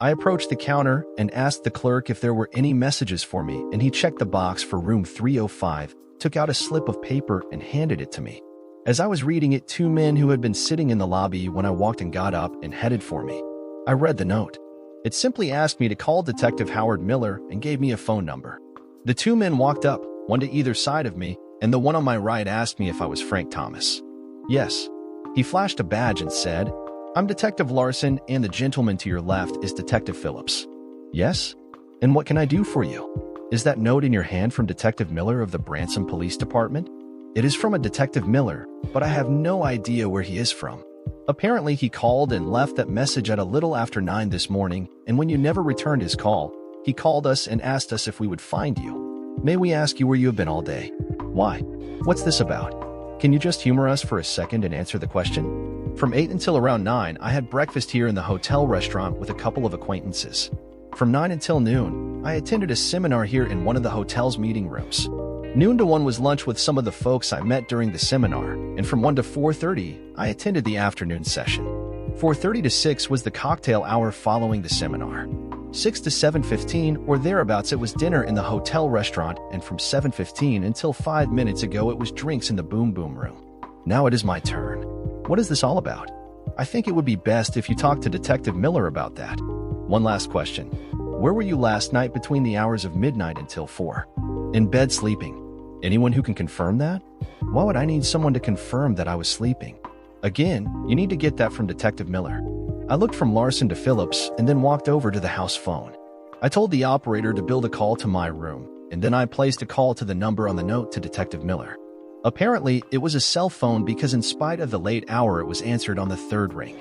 I approached the counter and asked the clerk if there were any messages for me, and he checked the box for room 305, took out a slip of paper, and handed it to me. As I was reading it, two men who had been sitting in the lobby when I walked and got up and headed for me. I read the note. It simply asked me to call Detective Howard Miller and gave me a phone number. The two men walked up, one to either side of me, and the one on my right asked me if I was Frank Thomas. Yes. He flashed a badge and said, "I'm Detective Larson, and the gentleman to your left is Detective Phillips." Yes? And what can I do for you? Is that note in your hand from Detective Miller of the Branson Police Department? It is from a Detective Miller, but I have no idea where he is from. Apparently, he called and left that message at a little after 9 this morning, and when you never returned his call, he called us and asked us if we would find you. May we ask you where you have been all day? Why? What's this about? Can you just humor us for a second and answer the question? From 8 until around 9, I had breakfast here in the hotel restaurant with a couple of acquaintances. From 9 until noon, I attended a seminar here in one of the hotel's meeting rooms. Noon to 1 was lunch with some of the folks I met during the seminar, and from 1 to 4:30, I attended the afternoon session. 4:30 to 6 was the cocktail hour following the seminar. 6 to 7:15 or thereabouts it was dinner in the hotel restaurant, and from 7:15 until 5 minutes ago it was drinks in the Boom Boom Room. Now it is my turn. What is this all about? I think it would be best if you talk to Detective Miller about that. One last question. Where were you last night between the hours of midnight until 4? In bed sleeping. Anyone who can confirm that? Why would I need someone to confirm that I was sleeping? Again, you need to get that from Detective Miller. I looked from Larson to Phillips and then walked over to the house phone. I told the operator to build a call to my room, and then I placed a call to the number on the note to Detective Miller. Apparently, it was a cell phone because in spite of the late hour, it was answered on the third ring.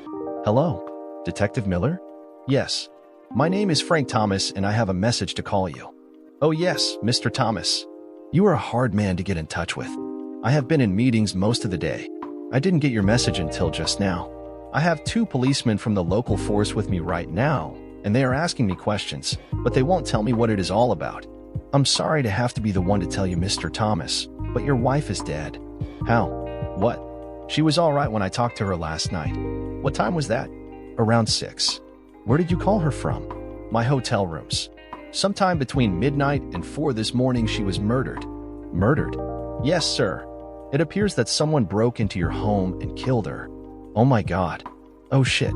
Hello? Detective Miller? Yes. My name is Frank Thomas, and I have a message to call you. Oh yes, Mr. Thomas. You are a hard man to get in touch with. I have been in meetings most of the day. I didn't get your message until just now. I have 2 policemen from the local force with me right now, and they are asking me questions, but they won't tell me what it is all about. I'm sorry to have to be the one to tell you, Mr. Thomas, but your wife is dead. How? What? She was all right when I talked to her last night. What time was that? Around 6. Where did you call her from? My hotel rooms. Sometime between midnight and 4 this morning she was murdered. Murdered? Yes, sir. It appears that someone broke into your home and killed her. Oh my God. Oh shit.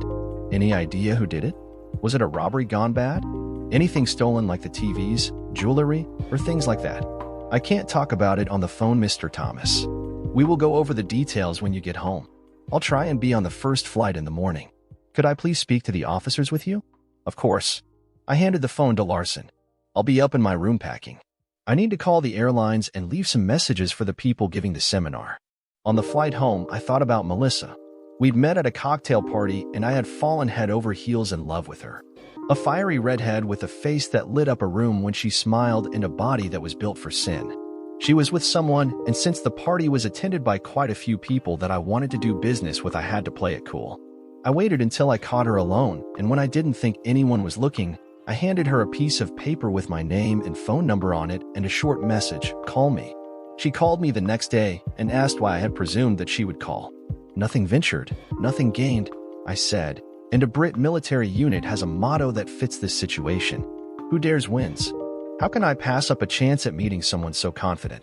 Any idea who did it? Was it a robbery gone bad? Anything stolen like the TVs, jewelry, or things like that? I can't talk about it on the phone, Mr. Thomas. We will go over the details when you get home. I'll try and be on the first flight in the morning. Could I please speak to the officers with you? Of course. I handed the phone to Larson. I'll be up in my room packing. I need to call the airlines and leave some messages for the people giving the seminar. On the flight home, I thought about Melissa. We'd met at a cocktail party, and I had fallen head over heels in love with her. A fiery redhead with a face that lit up a room when she smiled, and a body that was built for sin. She was with someone, and since the party was attended by quite a few people that I wanted to do business with, I had to play it cool. I waited until I caught her alone, and when I didn't think anyone was looking, I handed her a piece of paper with my name and phone number on it and a short message, "Call me." She called me the next day and asked why I had presumed that she would call. Nothing ventured, nothing gained, I said, and a Brit military unit has a motto that fits this situation. Who dares wins. How can I pass up a chance at meeting someone so confident?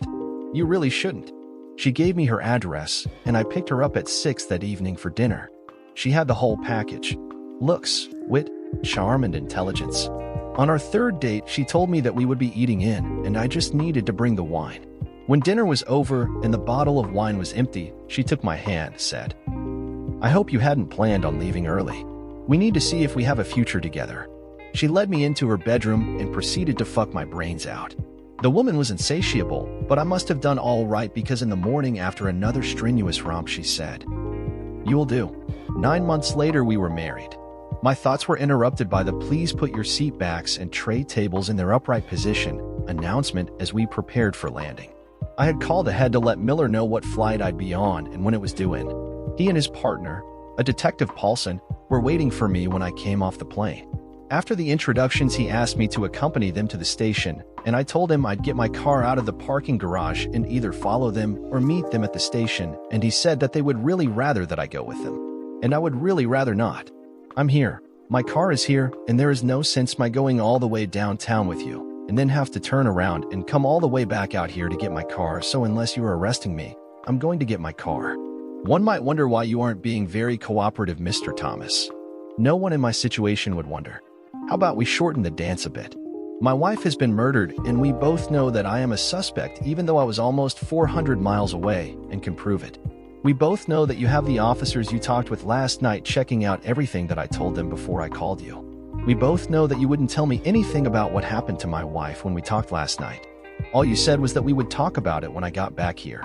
You really shouldn't. She gave me her address, and I picked her up at 6 that evening for dinner. She had the whole package. Looks, wit, charm, and intelligence. On our third date, she told me that we would be eating in, and I just needed to bring the wine. When dinner was over and the bottle of wine was empty, she took my hand, said, "I hope you hadn't planned on leaving early. We need to see if we have a future together." She led me into her bedroom and proceeded to fuck my brains out. The woman was insatiable, but I must have done all right because in the morning after another strenuous romp, she said, "You will do." 9 months later, we were married. My thoughts were interrupted by the "please put your seat backs and tray tables in their upright position" announcement as we prepared for landing. I had called ahead to let Miller know what flight I'd be on and when it was due in. He and his partner, a Detective Paulson, were waiting for me when I came off the plane. After the introductions, he asked me to accompany them to the station, and I told him I'd get my car out of the parking garage and either follow them or meet them at the station, and he said that they would really rather that I go with them. And I would really rather not. I'm here. My car is here, and there is no sense my going all the way downtown with you, and then have to turn around and come all the way back out here to get my car, so unless you are arresting me, I'm going to get my car. One might wonder why you aren't being very cooperative, Mr. Thomas. No one in my situation would wonder. How about we shorten the dance a bit? My wife has been murdered, and we both know that I am a suspect even though I was almost 400 miles away and can prove it. We both know that you have the officers you talked with last night checking out everything that I told them before I called you. We both know that you wouldn't tell me anything about what happened to my wife when we talked last night. All you said was that we would talk about it when I got back here.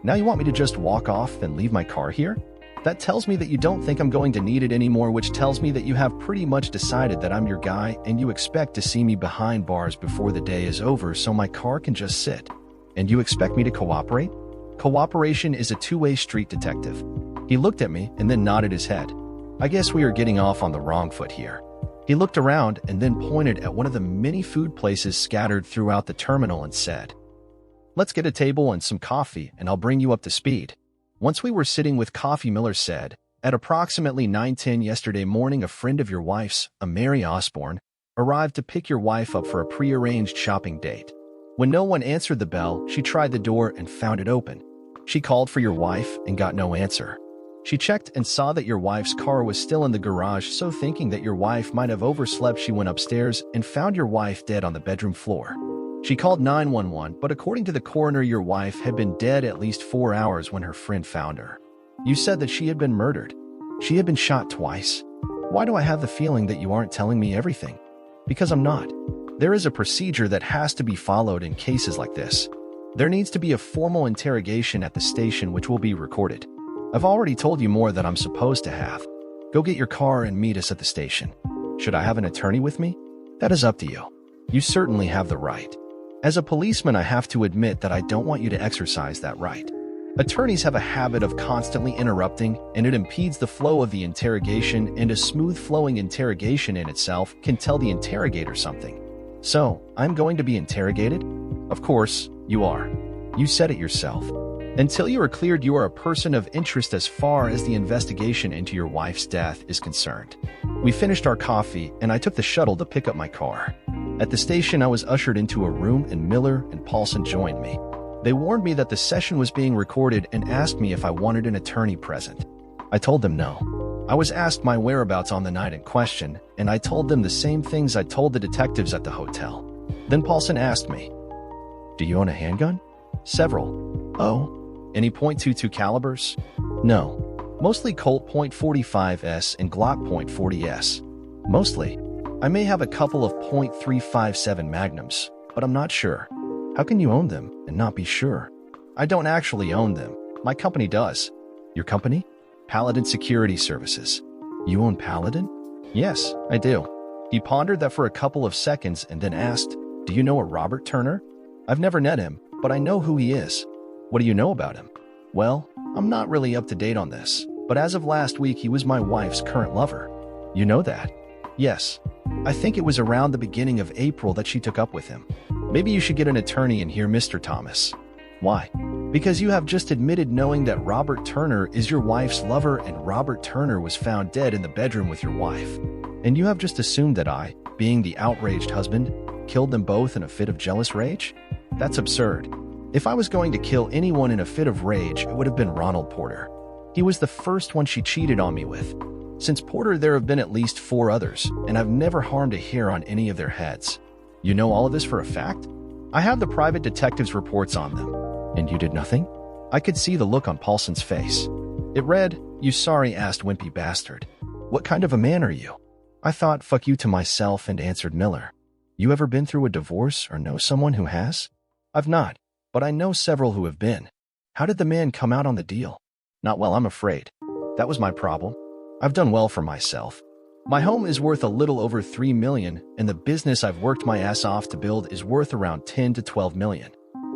Now you want me to just walk off and leave my car here? That tells me that you don't think I'm going to need it anymore, which tells me that you have pretty much decided that I'm your guy and you expect to see me behind bars before the day is over so my car can just sit. And you expect me to cooperate? Cooperation is a two-way street, detective. He looked at me and then nodded his head. I guess we are getting off on the wrong foot here. He looked around and then pointed at one of the many food places scattered throughout the terminal and said, "Let's get a table and some coffee and I'll bring you up to speed." Once we were sitting with coffee, Miller said, "At approximately 9:10 yesterday morning, a friend of your wife's, a Mary Osborne, arrived to pick your wife up for a pre-arranged shopping date. When no one answered the bell, she tried the door and found it open. She called for your wife and got no answer. She checked and saw that your wife's car was still in the garage, so thinking that your wife might have overslept, she went upstairs and found your wife dead on the bedroom floor. She called 911, but according to the coroner, your wife had been dead at least 4 hours when her friend found her. You said that she had been murdered. She had been shot twice. Why do I have the feeling that you aren't telling me everything? Because I'm not. There is a procedure that has to be followed in cases like this. There needs to be a formal interrogation at the station which will be recorded. I've already told you more than I'm supposed to have. Go get your car and meet us at the station. Should I have an attorney with me? That is up to you. You certainly have the right. As a policeman, I have to admit that I don't want you to exercise that right. Attorneys have a habit of constantly interrupting, and it impedes the flow of the interrogation, and a smooth-flowing interrogation in itself can tell the interrogator something. So, I'm going to be interrogated? Of course, you are. You said it yourself. Until you are cleared, you are a person of interest as far as the investigation into your wife's death is concerned. We finished our coffee, and I took the shuttle to pick up my car. At the station, I was ushered into a room, and Miller and Paulson joined me. They warned me that the session was being recorded and asked me if I wanted an attorney present. I told them no. I was asked my whereabouts on the night in question, and I told them the same things I told the detectives at the hotel. Then Paulson asked me, "Do you own a handgun?" "Several." "Oh, any .22 calibers?" "No. Mostly Colt .45s and Glock .40s. Mostly. I may have a couple of .357 Magnums, but I'm not sure." "How can you own them and not be sure?" "I don't actually own them. My company does." "Your company?" "Paladin Security Services." "You own Paladin?" "Yes, I do." He pondered that for a couple of seconds and then asked, "Do you know a Robert Turner?" "I've never met him, but I know who he is." "What do you know about him?" "Well, I'm not really up to date on this, but as of last week, he was my wife's current lover." "You know that?" "Yes. I think it was around the beginning of April that she took up with him." "Maybe you should get an attorney in here, Mr. Thomas." "Why?" "Because you have just admitted knowing that Robert Turner is your wife's lover, and Robert Turner was found dead in the bedroom with your wife. And you have just assumed that I, being the outraged husband, killed them both in a fit of jealous rage? That's absurd. If I was going to kill anyone in a fit of rage, it would have been Ronald Porter. He was the first one she cheated on me with. Since Porter, there have been at least 4 others, and I've never harmed a hair on any of their heads. You know all of this for a fact? I have the private detective's reports on them." "And you did nothing?" I could see the look on Paulson's face. It read, "You sorry-assed wimpy bastard. What kind of a man are you?" I thought fuck you to myself and answered Miller. "You ever been through a divorce or know someone who has?" "I've not, but I know several who have been." "How did the man come out on the deal?" "Not well, I'm afraid. That was my problem. I've done well for myself. My home is worth a little over $3 million, and the business I've worked my ass off to build is worth around $10 to $12 million.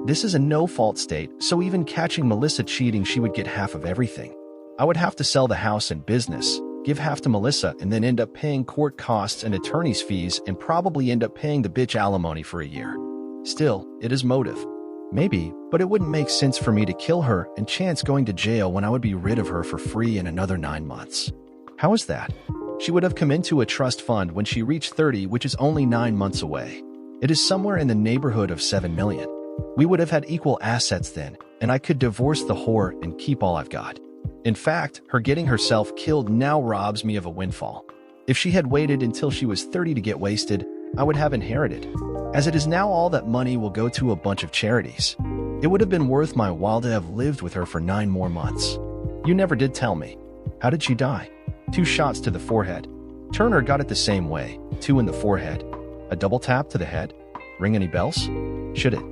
This is a no-fault state, so even catching Melissa cheating, she would get half of everything. I would have to sell the house and business, give half to Melissa, and then end up paying court costs and attorney's fees and probably end up paying the bitch alimony for a year. Still, it is motive. Maybe, but it wouldn't make sense for me to kill her and chance going to jail when I would be rid of her for free in another 9 months. How is that? She would have come into a trust fund when she reached 30, which is only 9 months away. It is somewhere in the neighborhood of 7 million. We would have had equal assets then, and I could divorce the whore and keep all I've got. In fact, her getting herself killed now robs me of a windfall. If she had waited until she was 30 to get wasted, I would have inherited. As it is now, all that money will go to a bunch of charities. It would have been worth my while to have lived with her for 9 more months. You never did tell me. How did she die? 2 shots to the forehead. Turner got it the same way, 2 in the forehead. A double tap to the head. Ring any bells? Should it?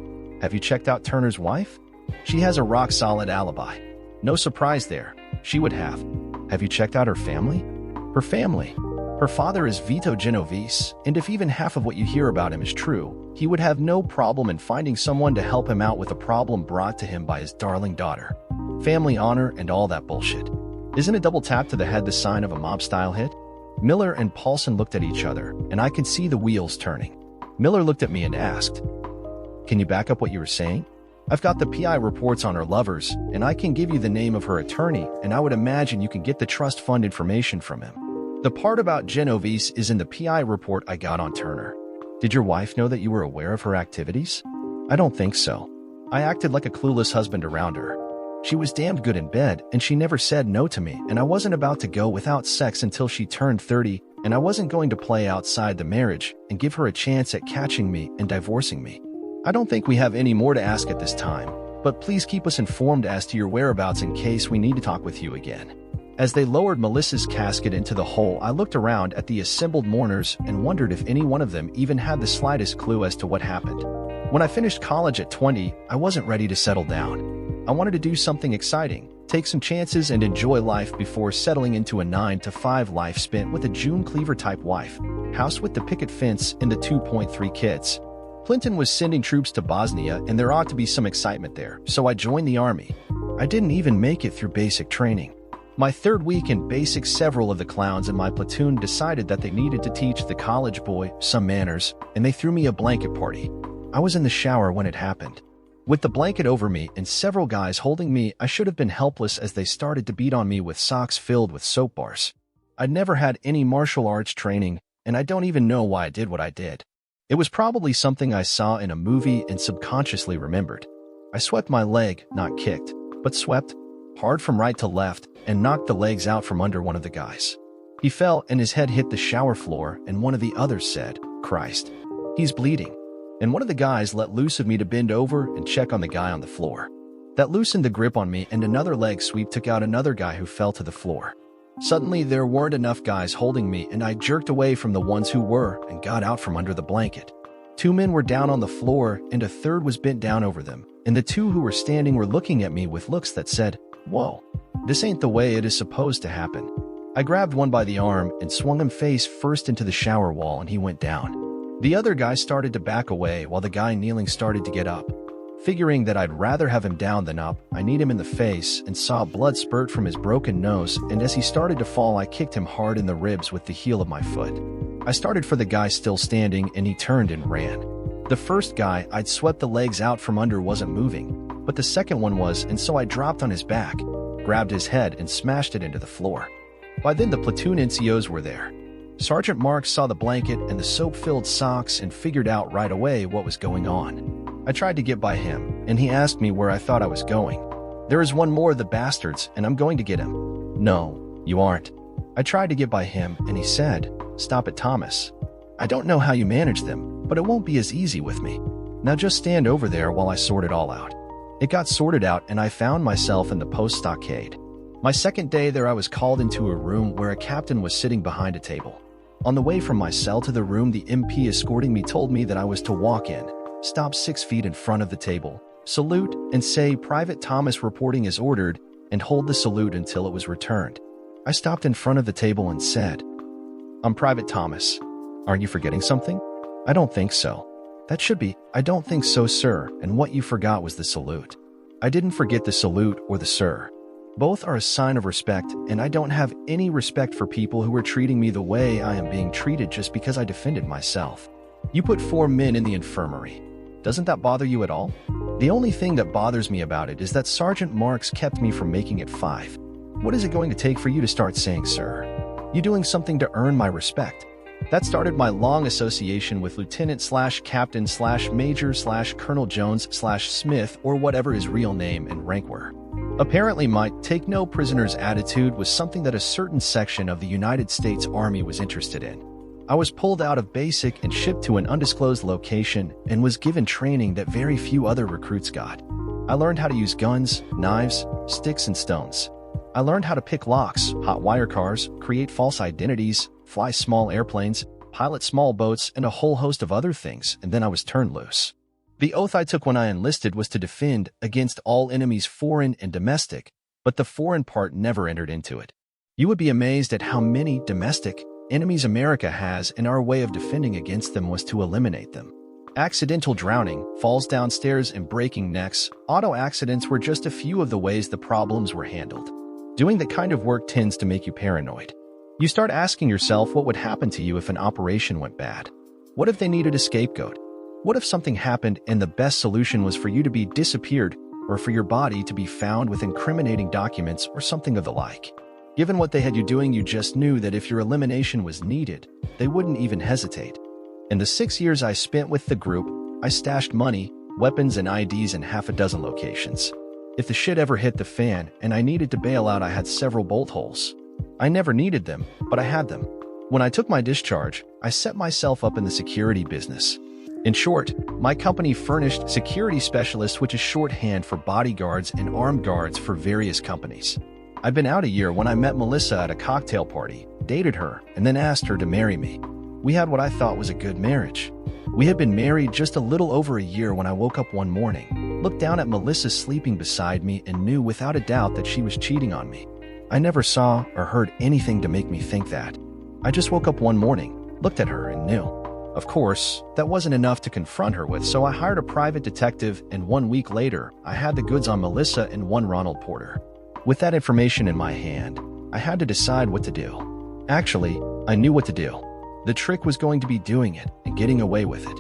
Have you checked out Turner's wife? She has a rock-solid alibi. No surprise there. She would have. Have you checked out her family? Her family. Her father is Vito Genovese, and if even half of what you hear about him is true, he would have no problem in finding someone to help him out with a problem brought to him by his darling daughter. Family honor and all that bullshit. Isn't a double tap to the head the sign of a mob-style hit? Miller and Paulson looked at each other, and I could see the wheels turning. Miller looked at me and asked, "Can you back up what you were saying?" "I've got the PI reports on her lovers, and I can give you the name of her attorney, and I would imagine you can get the trust fund information from him. The part about Genovese is in the PI report I got on Turner." "Did your wife know that you were aware of her activities?" "I don't think so. I acted like a clueless husband around her. She was damned good in bed, and she never said no to me, and I wasn't about to go without sex until she turned 30, and I wasn't going to play outside the marriage and give her a chance at catching me and divorcing me. I don't think we have any more to ask at this time, but please keep us informed as to your whereabouts in case we need to talk with you again." As they lowered Melissa's casket into the hole, I looked around at the assembled mourners and wondered if any one of them even had the slightest clue as to what happened. When I finished college at 20, I wasn't ready to settle down. I wanted to do something exciting, take some chances and enjoy life before settling into a 9-to-5 life spent with a June Cleaver-type wife, house with the picket fence and the 2.3 kids. Clinton was sending troops to Bosnia, and there ought to be some excitement there, so I joined the army. I didn't even make it through basic training. My 3rd week in basic, several of the clowns in my platoon decided that they needed to teach the college boy some manners, and they threw me a blanket party. I was in the shower when it happened. With the blanket over me and several guys holding me, I should have been helpless as they started to beat on me with socks filled with soap bars. I'd never had any martial arts training, and I don't even know why I did what I did. It was probably something I saw in a movie and subconsciously remembered. I swept my leg, not kicked, but swept, hard from right to left, and knocked the legs out from under one of the guys. He fell and his head hit the shower floor, and one of the others said, "Christ, he's bleeding." And one of the guys let loose of me to bend over and check on the guy on the floor. That loosened the grip on me, and another leg sweep took out another guy who fell to the floor. Suddenly, there weren't enough guys holding me, and I jerked away from the ones who were and got out from under the blanket. 2 men were down on the floor, and a third was bent down over them, and the 2 who were standing were looking at me with looks that said, "Whoa, this ain't the way it is supposed to happen." I grabbed one by the arm and swung him face first into the shower wall, and he went down. The other guy started to back away while the guy kneeling started to get up. Figuring that I'd rather have him down than up, I kneed him in the face and saw blood spurt from his broken nose, and as he started to fall, I kicked him hard in the ribs with the heel of my foot. I started for the guy still standing, and he turned and ran. The first guy I'd swept the legs out from under wasn't moving, but the second one was, and so I dropped on his back, grabbed his head, and smashed it into the floor. By then, the platoon NCOs were there. Sergeant Marks saw the blanket and the soap-filled socks and figured out right away what was going on. I tried to get by him, and he asked me where I thought I was going. "There is one more of the bastards, and I'm going to get him." "No, you aren't." I tried to get by him, and he said, "Stop it, Thomas. I don't know how you manage them, but it won't be as easy with me. Now just stand over there while I sort it all out." It got sorted out, and I found myself in the post stockade. My second day there, I was called into a room where a captain was sitting behind a table. On the way from my cell to the room, the MP escorting me told me that I was to walk in, stop 6 feet in front of the table, salute, and say, "Private Thomas reporting as ordered," and hold the salute until it was returned. I stopped in front of the table and said, "I'm Private Thomas. Aren't you forgetting something?" "I don't think so." "That should be, 'I don't think so, sir,' and what you forgot was the salute." I didn't forget the salute or the sir. Both are a sign of respect, and I don't have any respect for people who are treating me the way I am being treated just because I defended myself. You put 4 men in the infirmary. Doesn't that bother you at all? The only thing that bothers me about it is that Sergeant Marks kept me from making it 5. What is it going to take for you to start saying sir? You doing something to earn my respect." That started my long association with Lieutenant/Captain/Major/Colonel Jones/Smith, or whatever his real name and rank were. Apparently, my take no prisoners attitude was something that a certain section of the United States Army was interested in. I was pulled out of basic and shipped to an undisclosed location and was given training that very few other recruits got. I learned how to use guns, knives, sticks, and stones. I learned how to pick locks, hot wire cars, create false identities, fly small airplanes, pilot small boats, and a whole host of other things, and then I was turned loose. The oath I took when I enlisted was to defend against all enemies, foreign and domestic, but the foreign part never entered into it. You would be amazed at how many domestic enemies America has, and our way of defending against them was to eliminate them. Accidental drowning, falls downstairs, and breaking necks, auto accidents were just a few of the ways the problems were handled. Doing that kind of work tends to make you paranoid. You start asking yourself what would happen to you if an operation went bad. What if they needed a scapegoat? What if something happened and the best solution was for you to be disappeared, or for your body to be found with incriminating documents or something of the like? Given what they had you doing, you just knew that if your elimination was needed, they wouldn't even hesitate. In the 6 years I spent with the group, I stashed money, weapons, and IDs in half a dozen locations. If the shit ever hit the fan and I needed to bail out, I had several bolt holes. I never needed them, but I had them. When I took my discharge, I set myself up in the security business. In short, my company furnished security specialists, which is shorthand for bodyguards and armed guards for various companies. I'd been out a year when I met Melissa at a cocktail party, dated her, and then asked her to marry me. We had what I thought was a good marriage. We had been married just a little over a year when I woke up one morning, looked down at Melissa sleeping beside me, and knew without a doubt that she was cheating on me. I never saw or heard anything to make me think that. I just woke up one morning, looked at her, and knew. Of course, that wasn't enough to confront her with, so I hired a private detective, and 1 week later, I had the goods on Melissa and one Ronald Porter. With that information in my hand, I had to decide what to do. Actually, I knew what to do. The trick was going to be doing it and getting away with it.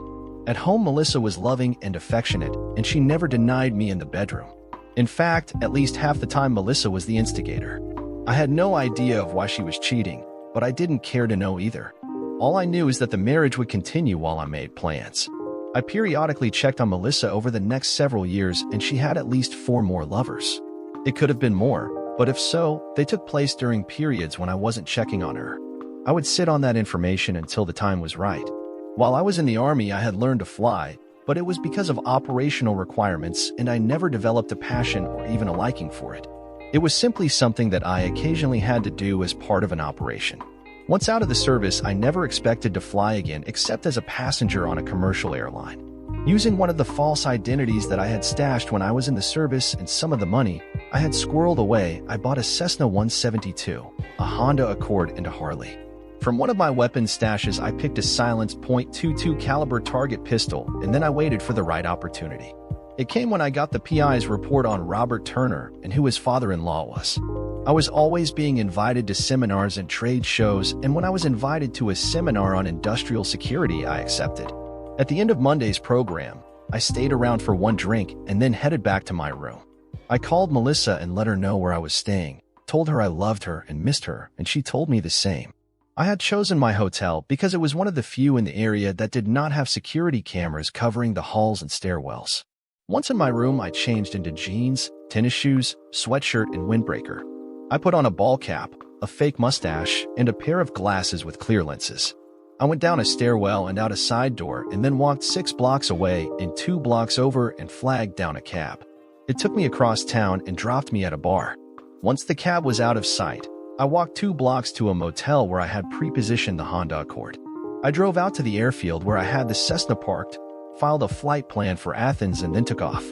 At home, Melissa was loving and affectionate, and she never denied me in the bedroom. In fact, at least half the time, Melissa was the instigator. I had no idea of why she was cheating, but I didn't care to know either. All I knew is that the marriage would continue while I made plans. I periodically checked on Melissa over the next several years, and she had at least 4 more lovers. It could have been more, but if so, they took place during periods when I wasn't checking on her. I would sit on that information until the time was right. While I was in the Army, I had learned to fly, but it was because of operational requirements, and I never developed a passion or even a liking for it. It was simply something that I occasionally had to do as part of an operation. Once out of the service, I never expected to fly again except as a passenger on a commercial airline. Using one of the false identities that I had stashed when I was in the service and some of the money I had squirreled away, I bought a Cessna 172, a Honda Accord, and a Harley. From one of my weapons stashes, I picked a silenced .22 caliber target pistol, and then I waited for the right opportunity. It came when I got the PI's report on Robert Turner and who his father-in-law was. I was always being invited to seminars and trade shows, and when I was invited to a seminar on industrial security, I accepted. At the end of Monday's program, I stayed around for one drink and then headed back to my room. I called Melissa and let her know where I was staying, told her I loved her and missed her, and she told me the same. I had chosen my hotel because it was one of the few in the area that did not have security cameras covering the halls and stairwells. Once in my room, I changed into jeans, tennis shoes, sweatshirt, and windbreaker. I put on a ball cap, a fake mustache, and a pair of glasses with clear lenses. I went down a stairwell and out a side door and then walked 6 blocks away and 2 blocks over and flagged down a cab. It took me across town and dropped me at a bar. Once the cab was out of sight, I walked 2 blocks to a motel where I had pre-positioned the Honda Accord. I drove out to the airfield where I had the Cessna parked, filed a flight plan for Athens, and then took off.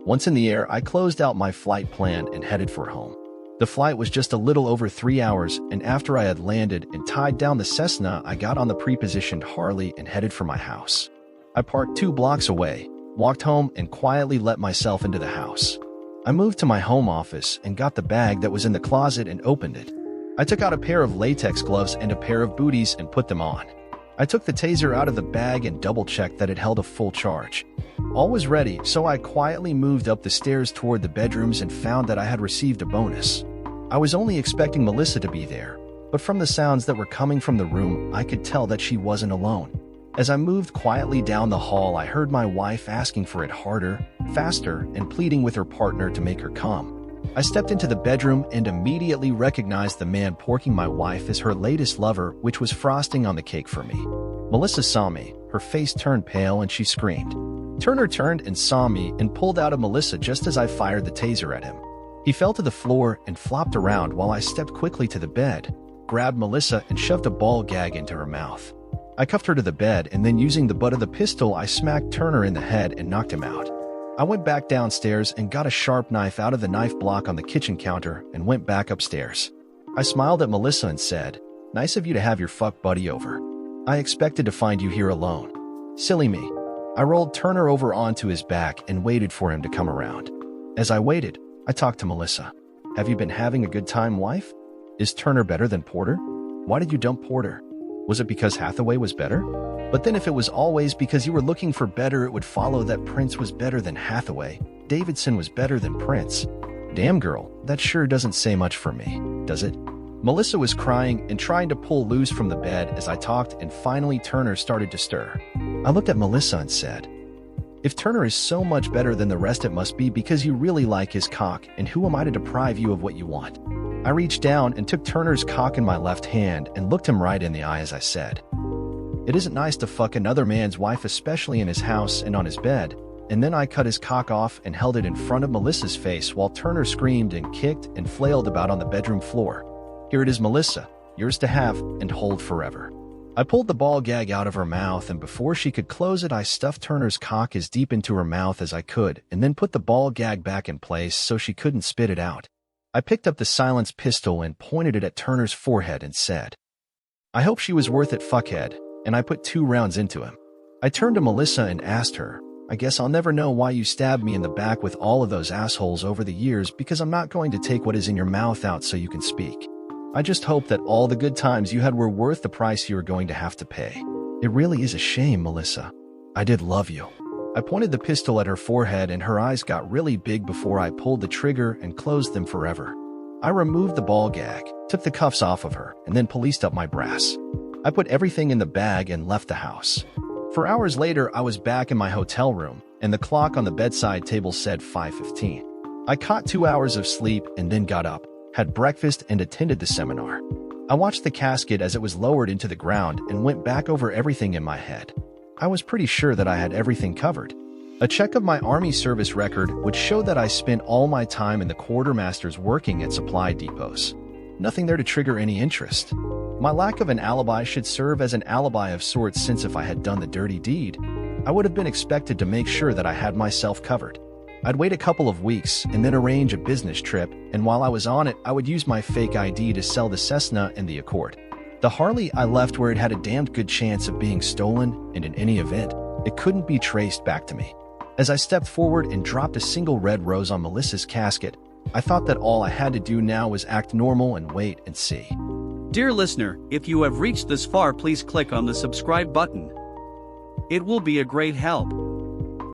Once in the air, I closed out my flight plan and headed for home. The flight was just a little over 3 hours, and after I had landed and tied down the Cessna, I got on the pre-positioned Harley and headed for my house. I parked 2 blocks away, walked home, and quietly let myself into the house. I moved to my home office and got the bag that was in the closet and opened it. I took out a pair of latex gloves and a pair of booties and put them on. I took the taser out of the bag and double-checked that it held a full charge. All was ready, so I quietly moved up the stairs toward the bedrooms and found that I had received a bonus. I was only expecting Melissa to be there, but from the sounds that were coming from the room, I could tell that she wasn't alone. As I moved quietly down the hall, I heard my wife asking for it harder, faster, and pleading with her partner to make her come. I stepped into the bedroom and immediately recognized the man porking my wife as her latest lover, which was frosting on the cake for me. Melissa saw me, her face turned pale, and she screamed. Turner turned and saw me and pulled out of Melissa just as I fired the taser at him. He fell to the floor and flopped around while I stepped quickly to the bed, grabbed Melissa, and shoved a ball gag into her mouth. I cuffed her to the bed, and then using the butt of the pistol, I smacked Turner in the head and knocked him out. I went back downstairs and got a sharp knife out of the knife block on the kitchen counter and went back upstairs. I smiled at Melissa and said, "Nice of you to have your fuck buddy over. I expected to find you here alone. Silly me." I rolled Turner over onto his back and waited for him to come around. As I waited, I talked to Melissa. "Have you been having a good time, wife? Is Turner better than Porter? Why did you dump Porter? Was it because Hathaway was better? But then if it was always because you were looking for better, it would follow that Prince was better than Hathaway. Davidson was better than Prince. Damn girl, that sure doesn't say much for me, does it?" Melissa was crying and trying to pull loose from the bed as I talked, and finally Turner started to stir. I looked at Melissa and said, "If Turner is so much better than the rest, it must be because you really like his cock, and who am I to deprive you of what you want?" I reached down and took Turner's cock in my left hand and looked him right in the eye as I said, "It isn't nice to fuck another man's wife, especially in his house and on his bed." And then I cut his cock off and held it in front of Melissa's face while Turner screamed and kicked and flailed about on the bedroom floor. "Here it is, Melissa, yours to have and hold forever." I pulled the ball gag out of her mouth, and before she could close it, I stuffed Turner's cock as deep into her mouth as I could and then put the ball gag back in place so she couldn't spit it out. I picked up the silenced pistol and pointed it at Turner's forehead and said, "I hope she was worth it, fuckhead," and I put 2 rounds into him. I turned to Melissa and asked her, "I guess I'll never know why you stabbed me in the back with all of those assholes over the years, because I'm not going to take what is in your mouth out so you can speak. I just hope that all the good times you had were worth the price you are going to have to pay. It really is a shame, Melissa. I did love you." I pointed the pistol at her forehead and her eyes got really big before I pulled the trigger and closed them forever. I removed the ball gag, took the cuffs off of her, and then policed up my brass. I put everything in the bag and left the house. For hours later, I was back in my hotel room, and the clock on the bedside table said 5:15. I caught 2 hours of sleep and then got up, had breakfast, and attended the seminar. I watched the casket as it was lowered into the ground and went back over everything in my head. I was pretty sure that I had everything covered. A check of my Army service record would show that I spent all my time in the quartermasters working at supply depots. Nothing there to trigger any interest. My lack of an alibi should serve as an alibi of sorts, since if I had done the dirty deed, I would have been expected to make sure that I had myself covered. I'd wait a couple of weeks and then arrange a business trip, and while I was on it, I would use my fake ID to sell the Cessna and the Accord. The Harley I left where it had a damned good chance of being stolen, and in any event, it couldn't be traced back to me. As I stepped forward and dropped a single red rose on Melissa's casket, I thought that all I had to do now was act normal and wait and see. Dear listener, if you have reached this far, please click on the subscribe button. It will be a great help.